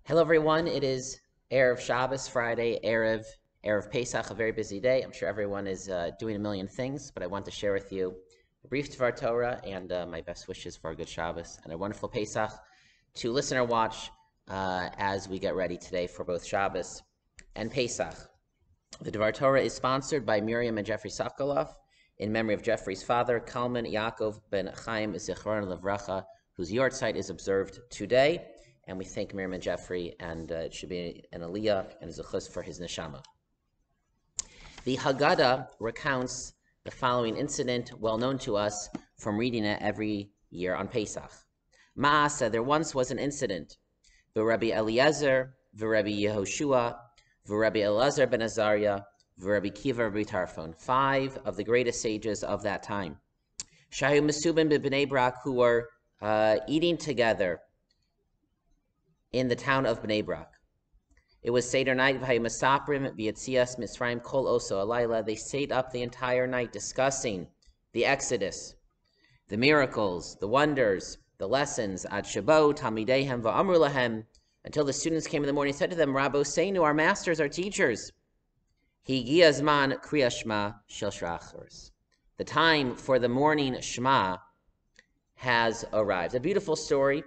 Hello, everyone. It is Erev Shabbos, Friday, Erev Pesach, a very busy day. I'm sure everyone is doing a million things, but I want to share with you a brief Dvar Torah and my best wishes for a good Shabbos and a wonderful Pesach to listen or watch as we get ready today for both Shabbos and Pesach. The Dvar Torah is sponsored by Miriam and Jeffrey Sokoloff in memory of Jeffrey's father, Kalman Yaakov ben Chaim Zichron Levracha, whose yahrzeit is observed today. And we thank Miriam and Jeffrey, and it should be an aliyah and a zechus for his neshama. The Haggadah recounts the following incident, well known to us from reading it every year on Pesach. Ma'asa, there once was an incident. V'Rabbi Eliezer, v'Rabbi Yehoshua, v'Rabbi Elazar ben Azariah, v'Rabbi Kiva Rabbi Tarfon, 5 of the greatest sages of that time. Shahu Mesubin b'Bnei Brak, who were eating together in the town of Bnei Brak. It was Seder night, V'hayimasaprim v'yetzias Mitzrayim kol oso alayla. They stayed up the entire night discussing the Exodus, the miracles, the wonders, the lessons, ad shabo talmidehem v'amru lahem, until the students came in the morning and said to them, Rabboseinu, our masters, our teachers, Higiya zman kriya shma shel shachos. The time for the morning Shema has arrived. A beautiful story.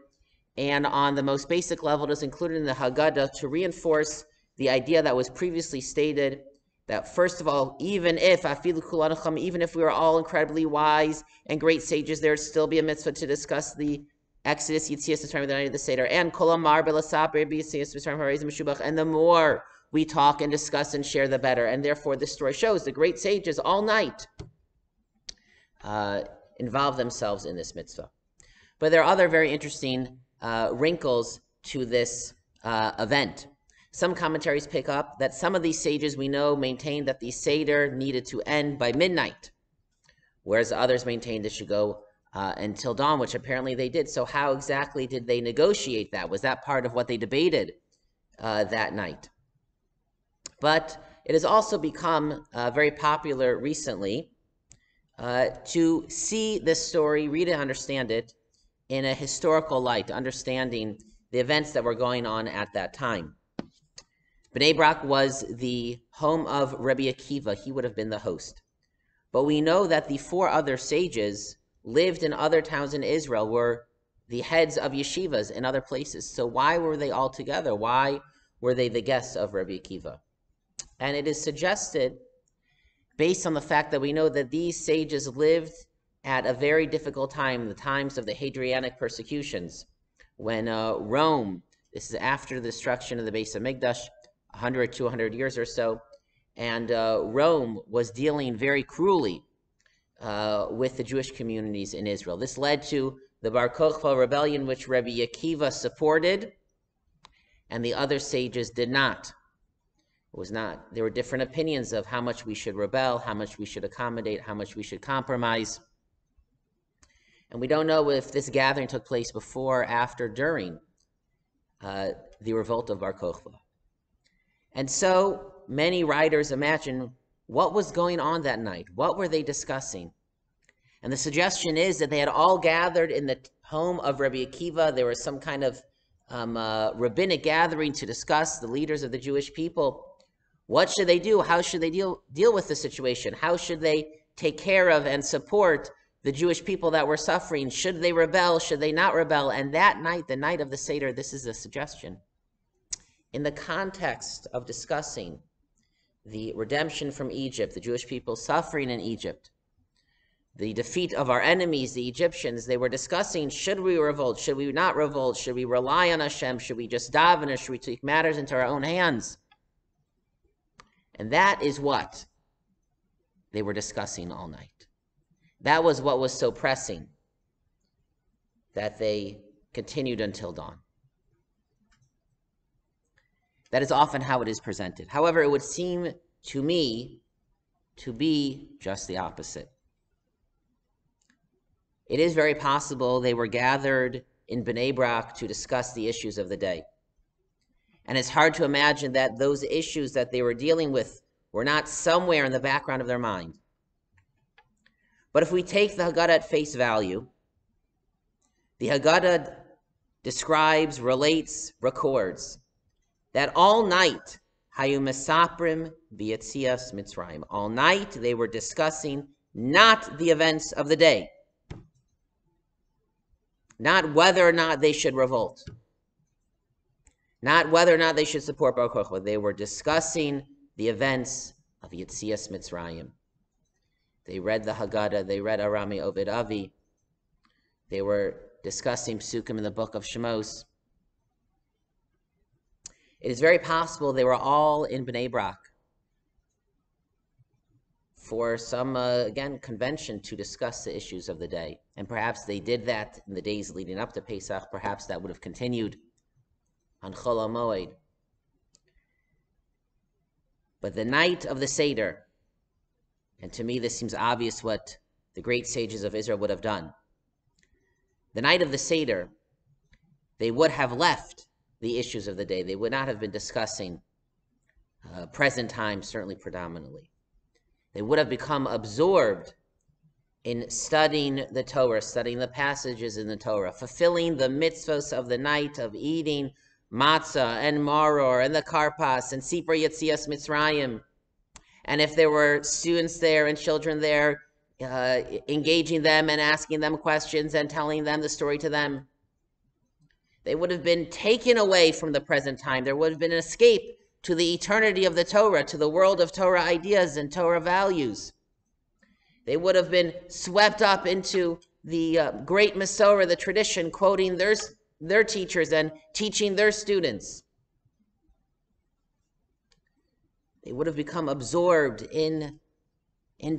And on the most basic level, it is included in the Haggadah to reinforce the idea that was previously stated, that first of all, even if we are all incredibly wise and great sages, there would still be a mitzvah to discuss the Exodus, Yitzias, the night of the Seder, and and the more we talk and discuss and share, the better. And therefore, this story shows the great sages all night involve themselves in this mitzvah. But there are other very interesting wrinkles to this event. Some commentaries pick up that some of these sages we know maintained that the Seder needed to end by midnight, whereas others maintained it should go until dawn, which apparently they did. So how exactly did they negotiate that? Was that part of what they debated that night? But it has also become very popular recently to see this story, read it, understand it, in a historical light, understanding the events that were going on at that time. Bnei Brak was the home of Rabbi Akiva. He would have been the host. But we know that the 4 other sages lived in other towns in Israel, were the heads of yeshivas in other places. So why were they all together? Why were they the guests of Rabbi Akiva? And it is suggested, based on the fact that we know that these sages lived at a very difficult time, the times of the Hadrianic persecutions, when Rome, this is after the destruction of the Beis Hamikdash, 100, 200 years or so, and Rome was dealing very cruelly with the Jewish communities in Israel. This led to the Bar Kokhba rebellion, which Rabbi Akiva supported, and the other sages did not. It was not. There were different opinions of how much we should rebel, how much we should accommodate, how much we should compromise. And we don't know if this gathering took place before, after, during the revolt of Bar Kokhba. And so many writers imagine what was going on that night. What were they discussing? And the suggestion is that they had all gathered in the home of Rabbi Akiva. There was some kind of rabbinic gathering to discuss the leaders of the Jewish people. What should they do? How should they deal with the situation? How should they take care of and support the Jewish people that were suffering? Should they rebel? Should they not rebel? And that night, the night of the Seder, this is a suggestion. In the context of discussing the redemption from Egypt, the Jewish people suffering in Egypt, the defeat of our enemies, the Egyptians, they were discussing, should we revolt? Should we not revolt? Should we rely on Hashem? Should we just daven, or should we take matters into our own hands? And that is what they were discussing all night. That was what was so pressing, that they continued until dawn. That is often how it is presented. However, it would seem to me to be just the opposite. It is very possible they were gathered in Bnei Brak to discuss the issues of the day. And it's hard to imagine that those issues that they were dealing with were not somewhere in the background of their mind. But if we take the Haggadah at face value, the Haggadah describes, relates, records that all night, Hayu Mesaprim B'Yetzias Mitzrayim, all night they were discussing not the events of the day, not whether or not they should revolt, not whether or not they should support Bar Kokhba. They were discussing the events of Yetzias Mitzrayim. They read the Haggadah, they read Arami Ovid Avi, they were discussing Psukim in the book of Shemos. It is very possible they were all in Bnei Brak for some, again, convention to discuss the issues of the day. And perhaps they did that in the days leading up to Pesach. Perhaps that would have continued on Chol HaMoed. But the night of the Seder, and to me this seems obvious what the great sages of Israel would have done. The night of the Seder, they would have left the issues of the day. They would not have been discussing present time, certainly predominantly. They would have become absorbed in studying the Torah, studying the passages in the Torah, fulfilling the mitzvos of the night of eating matzah and maror and the karpas and sipur Yetzias Mitzrayim. And if there were students there and children there, engaging them and asking them questions and telling them the story to them, they would have been taken away from the present time. There would have been an escape to the eternity of the Torah, to the world of Torah ideas and Torah values. They would have been swept up into the great Masorah, the tradition, quoting their teachers and teaching their students. They would have become absorbed in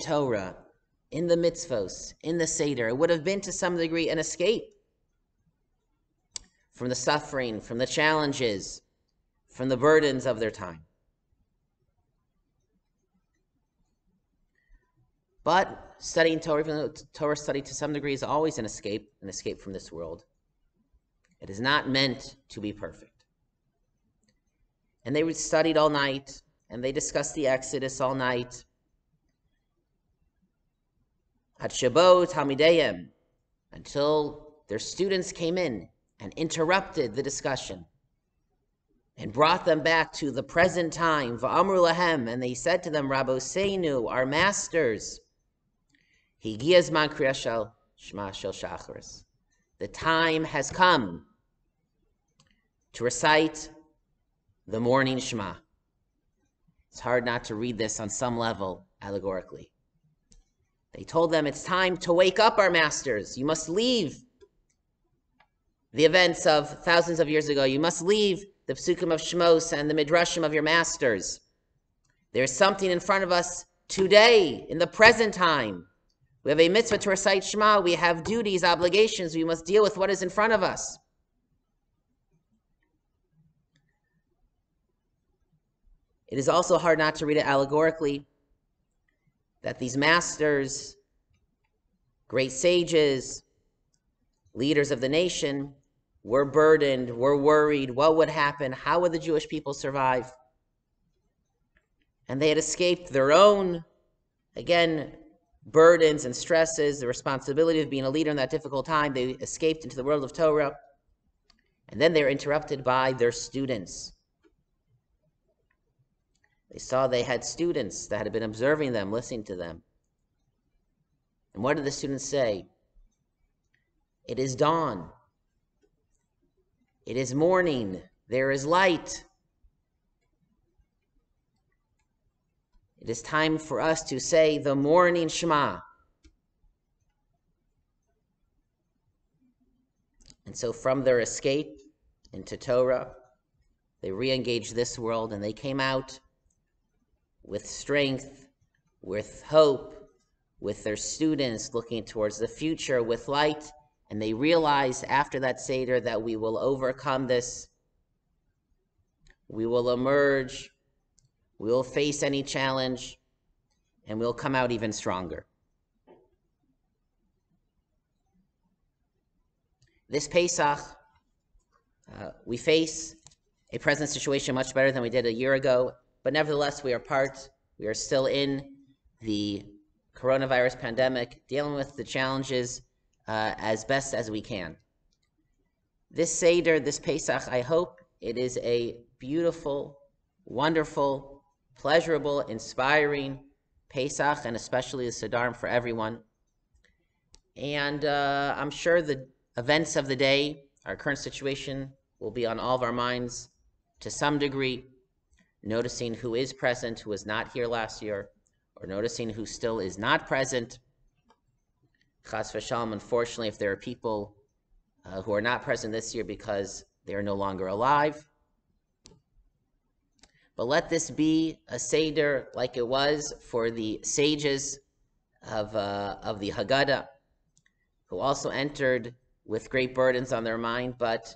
Torah, in the mitzvos, in the Seder. It would have been to some degree an escape from the suffering, from the challenges, from the burdens of their time. But studying Torah, even though Torah study to some degree is always an escape from this world, it is not meant to be perfect. And they studied all night, and they discussed the Exodus all night. At Shabbat Talmideyim, until their students came in and interrupted the discussion and brought them back to the present time. Va'amru lahem, and they said to them, Rabboseinu, our masters, Higiya zman kriya shel Shema shel Shacharis. The time has come to recite the morning Shema. It's hard not to read this on some level allegorically. They told them, it's time to wake up, our masters. You must leave the events of thousands of years ago. You must leave the Psukim of Shemos and the Midrashim of your masters. There's something in front of us today, in the present time. We have a mitzvah to recite Shema. We have duties, obligations. We must deal with what is in front of us. It is also hard not to read it allegorically, that these masters, great sages, leaders of the nation, were burdened, were worried. What would happen? How would the Jewish people survive? And they had escaped their own, again, burdens and stresses, the responsibility of being a leader in that difficult time. They escaped into the world of Torah. And then they were interrupted by their students. They saw they had students that had been observing them, listening to them. And what did the students say? It is dawn. It is morning. There is light. It is time for us to say the morning Shema. And so from their escape into Torah, they re-engaged this world, and they came out with strength, with hope, with their students looking towards the future with light. And they realized after that Seder that we will overcome this. We will emerge. We will face any challenge. And we'll come out even stronger. This Pesach, we face a present situation much better than we did a year ago. But nevertheless, we are still in the coronavirus pandemic, dealing with the challenges as best as we can. This Seder, this Pesach, I hope it is a beautiful, wonderful, pleasurable, inspiring Pesach, and especially the Sederim for everyone. And I'm sure the events of the day, our current situation, will be on all of our minds to some degree, noticing who is present, who was not here last year, or noticing who still is not present. Chas v'shalom, unfortunately, if there are people who are not present this year because they are no longer alive. But let this be a Seder like it was for the sages of the Haggadah, who also entered with great burdens on their mind, but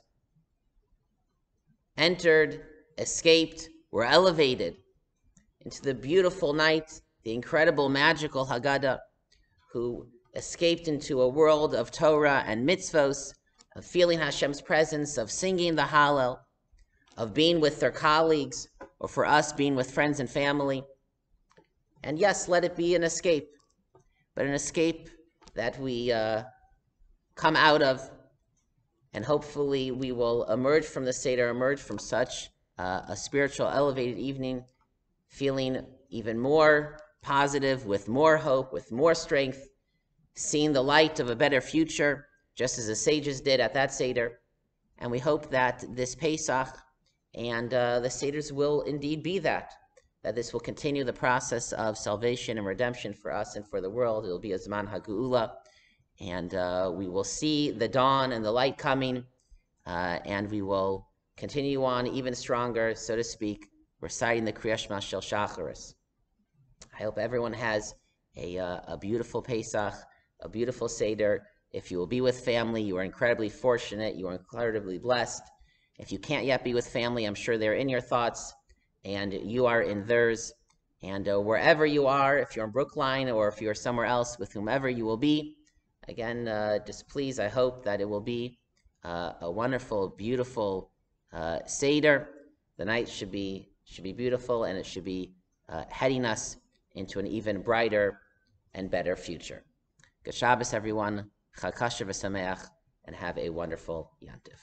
entered, escaped, were elevated into the beautiful night, the incredible, magical Haggadah, who escaped into a world of Torah and mitzvos, of feeling Hashem's presence, of singing the Hallel, of being with their colleagues, or for us, being with friends and family. And yes, let it be an escape, but an escape that we come out of, and hopefully we will emerge from the Seder, emerge from such a spiritual, elevated evening, feeling even more positive, with more hope, with more strength, seeing the light of a better future, just as the sages did at that Seder. And we hope that this Pesach and the Seders will indeed be that this will continue the process of salvation and redemption for us and for the world. It will be a Zman HaGeula, and we will see the dawn and the light coming, and we will continue on even stronger, so to speak, reciting the Kriya Shema Shel Shacharis. I hope everyone has a beautiful Pesach, a beautiful Seder. If you will be with family, you are incredibly fortunate, you are incredibly blessed. If you can't yet be with family, I'm sure they're in your thoughts, and you are in theirs. And wherever you are, if you're in Brookline or if you're somewhere else, with whomever you will be, again, just please, I hope that it will be a wonderful, beautiful Seder. The night should be beautiful, and it should be heading us into an even brighter and better future. Good Shabbos, everyone. Chag Kasher v'Sameach, and have a wonderful Yantif.